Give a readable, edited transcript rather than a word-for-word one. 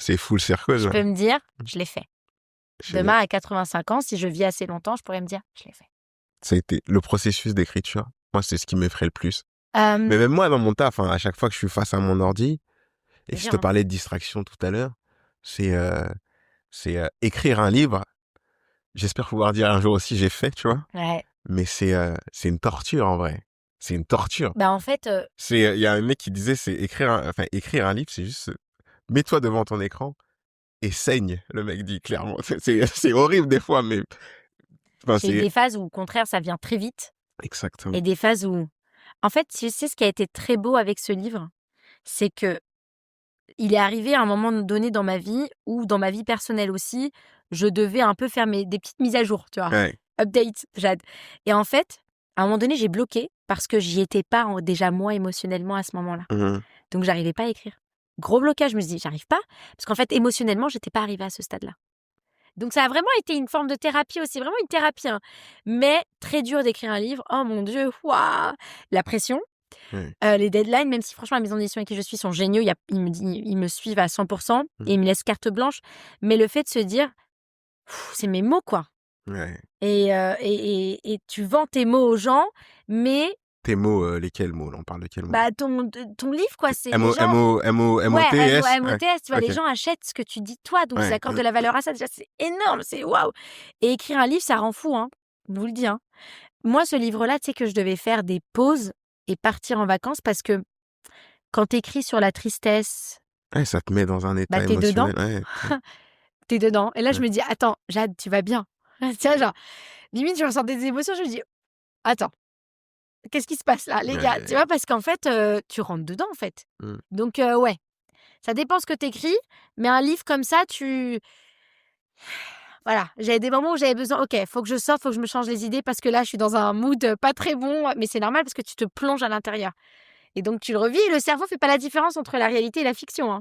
C'est full circle. Je peux me dire, je l'ai fait. Génial. Demain, à 85 ans, si je vis assez longtemps, je pourrais me dire, je l'ai fait. Ça a été le processus d'écriture. Moi, c'est ce qui m'effraie le plus. Euh, Mais même moi, dans mon taf, à chaque fois que je suis face à mon ordi, et C'est je dur, te hein. parlais de distraction tout à l'heure, c'est écrire un livre. J'espère pouvoir dire un jour aussi j'ai fait, tu vois. Ouais. Mais c'est une torture en vrai. C'est une torture. Bah, en fait, Il y a un mec qui disait, c'est écrire un livre, c'est juste mets-toi devant ton écran et saigne. Le mec dit clairement. C'est horrible des fois, mais j'ai eu des phases où, au contraire, ça vient très vite. exactement. Et des phases où... En fait, tu sais, ce qui a été très beau avec ce livre, c'est que il est arrivé à un moment donné dans ma vie, ou dans ma vie personnelle aussi, je devais un peu faire des petites mises à jour, tu vois. Ouais. Update, Jade. Et en fait, à un moment donné, j'ai bloqué parce que j'y étais pas déjà moi émotionnellement à ce moment-là. Mhm. Donc, j'arrivais pas à écrire. Gros blocage, je me suis dit, j'arrive pas. Parce qu'en fait, émotionnellement, j'étais pas arrivée à ce stade-là. Donc, ça a vraiment été une forme de thérapie aussi, vraiment une thérapie. Hein. Mais très dur d'écrire un livre. Oh mon Dieu, waouh, la pression. Ouais. Les deadlines, même si franchement, la maison d'édition avec qui je suis sont géniaux, ils me suivent à 100% et ils me laissent carte blanche. Mais le fait de se dire, c'est mes mots, quoi. Ouais. Et tu vends tes mots aux gens, mais Tes mots, lesquels mots là? On parle de quels mots? bah, ton livre, quoi, c'est les M-O, gens... M-O, M-O, M-O-T-S? Ouais. MOTS, tu vois, les Ok. gens achètent ce que tu dis toi, donc ils Ouais. accordent de la valeur à ça. Déjà, c'est énorme, c'est waouh. Et écrire un livre, ça rend fou, hein. Je vous le dis, hein. Moi, ce livre-là, tu sais que je devais faire des pauses et partir en vacances parce que quand t'écris sur la tristesse, Ouais, ça te met dans un état bah, t'es dedans. émotionnel. Ouais. T'es dedans. Et là, je Ouais. me dis, attends, Jade, tu vas bien. Tiens, genre, limite, je ressens des émotions, je me dis, attends, qu'est-ce qui se passe là, les gars? Tu Ouais. vois, parce qu'en fait, tu rentres dedans, en fait. Mm. Donc, ouais, ça dépend ce que t'écris, mais un livre comme ça, Voilà, j'avais des moments où j'avais besoin, ok, faut que je sorte, faut que je me change les idées parce que là, je suis dans un mood pas très bon, mais c'est normal parce que tu te plonges à l'intérieur. Et donc, tu le revis et le cerveau fait pas la différence entre la réalité et la fiction. Hein.